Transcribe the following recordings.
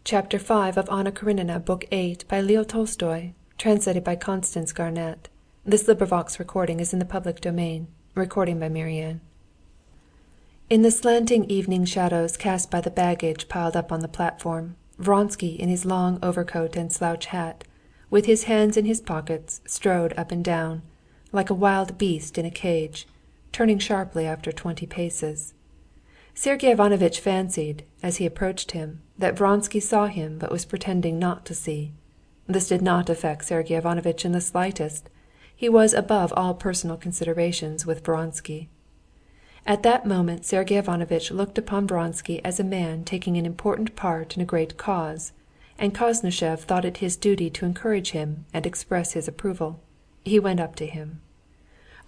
Chapter 5 of Anna Karenina, Book 8, by Leo Tolstoy, translated by Constance Garnett. This recording is in the public domain. Recording by Marianne. In the slanting evening shadows cast by the baggage piled up on the platform, Vronsky in his long overcoat and slouch hat, with his hands in his pockets, strode up and down, like a wild beast in a cage, turning sharply after 20 paces. Sergey Ivanovitch fancied, as he approached him, that Vronsky saw him but was pretending not to see. This did not affect Sergey Ivanovitch in the slightest. He was above all personal considerations with Vronsky. At that moment Sergey Ivanovitch looked upon Vronsky as a man taking an important part in a great cause, and Koznishev thought it his duty to encourage him and express his approval. He went up to him.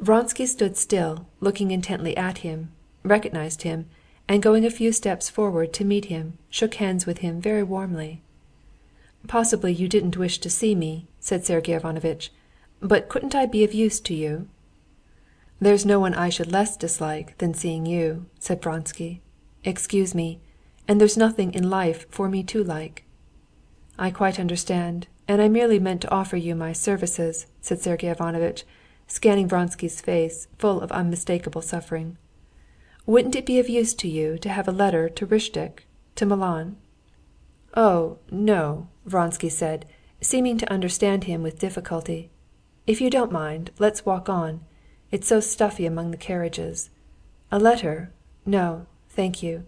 Vronsky stood still, looking intently at him, recognized him, and going a few steps forward to meet him, shook hands with him very warmly. "Possibly you didn't wish to see me," said Sergey Ivanovitch, "but couldn't I be of use to you?" "There's no one I should less dislike than seeing you," said Vronsky. "Excuse me, and there's nothing in life for me to like." "I quite understand, and I merely meant to offer you my services," said Sergey Ivanovitch, scanning Vronsky's face, full of unmistakable suffering. "Wouldn't it be of use to you to have a letter to Ristitch, to Milan?" "Oh, no," Vronsky said, seeming to understand him with difficulty. "If you don't mind, let's walk on. It's so stuffy among the carriages. A letter? No, thank you.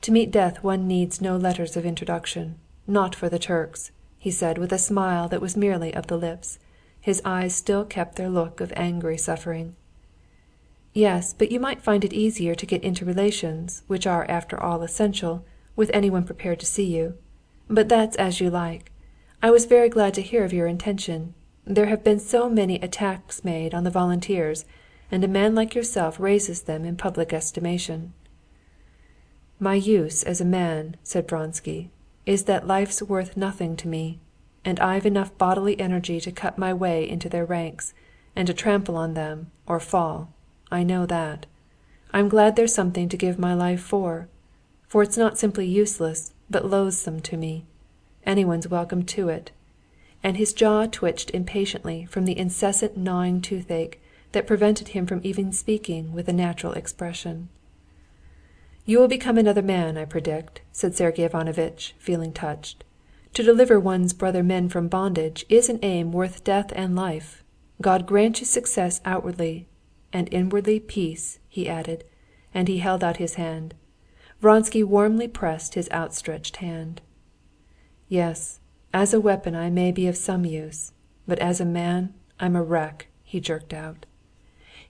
To meet death one needs no letters of introduction. Not for the Turks," he said with a smile that was merely of the lips. His eyes still kept their look of angry suffering. "Yes, but you might find it easier to get into relations, which are after all essential, with anyone prepared to see you. But that's as you like. I was very glad to hear of your intention. There have been so many attacks made on the volunteers, and a man like yourself raises them in public estimation." "My use as a man," said Vronsky, "is that life's worth nothing to me, and I've enough bodily energy to cut my way into their ranks, and to trample on them or fall. I know that. I'm glad there's something to give my life for it's not simply useless, but loathsome to me. Anyone's welcome to it." And his jaw twitched impatiently from the incessant gnawing toothache that prevented him from even speaking with a natural expression. "You will become another man, I predict," said Sergey Ivanovitch, feeling touched. "To deliver one's brother men from bondage is an aim worth death and life. God grant you success outwardly, and inwardly peace," he added, and he held out his hand. Vronsky warmly pressed his outstretched hand. "Yes, as a weapon I may be of some use, but as a man I'm a wreck," he jerked out.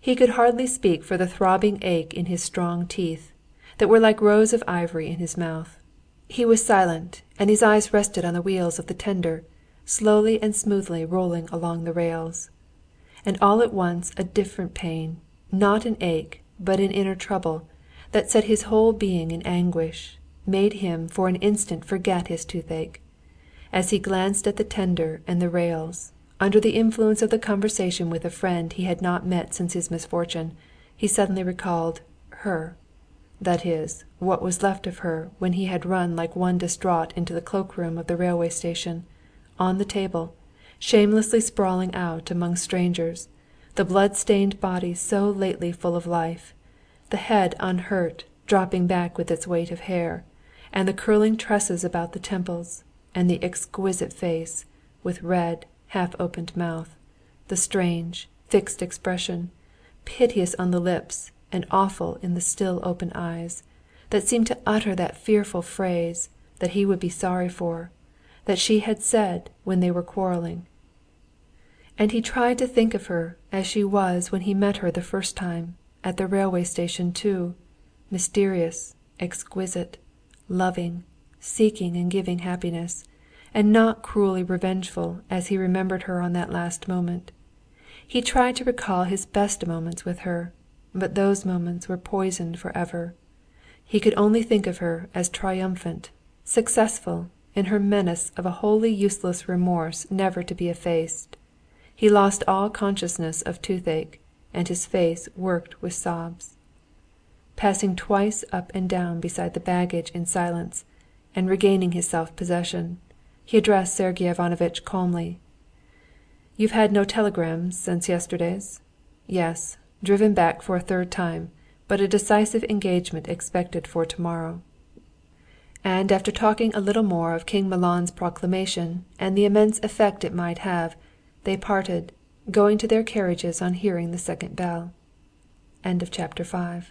He could hardly speak for the throbbing ache in his strong teeth, that were like rows of ivory in his mouth. He was silent, and his eyes rested on the wheels of the tender, slowly and smoothly rolling along the rails. And all at once a different pain, not an ache, but an inner trouble, that set his whole being in anguish, made him for an instant forget his toothache. As he glanced at the tender and the rails, under the influence of the conversation with a friend he had not met since his misfortune, he suddenly recalled her, that is, what was left of her when he had run like one distraught into the cloakroom of the railway station, on the table, shamelessly sprawling out among strangers, the blood-stained body so lately full of life, the head unhurt, dropping back with its weight of hair, and the curling tresses about the temples, and the exquisite face, with red, half-opened mouth, the strange, fixed expression, piteous on the lips and awful in the still open eyes, that seemed to utter that fearful phrase that he would be sorry for, that she had said when they were quarreling. And he tried to think of her as she was when he met her the first time, at the railway station too, mysterious, exquisite, loving, seeking and giving happiness, and not cruelly revengeful as he remembered her on that last moment. He tried to recall his best moments with her, but those moments were poisoned forever. He could only think of her as triumphant, successful in her menace of a wholly useless remorse never to be effaced. He lost all consciousness of toothache, and his face worked with sobs. Passing twice up and down beside the baggage in silence, and regaining his self-possession, he addressed Sergey Ivanovitch calmly. "You've had no telegrams since yesterday's?" "Yes, driven back for a third time, but a decisive engagement expected for tomorrow." And after talking a little more of King Milan's proclamation and the immense effect it might have, they parted, going to their carriages on hearing the second bell. Chapter 6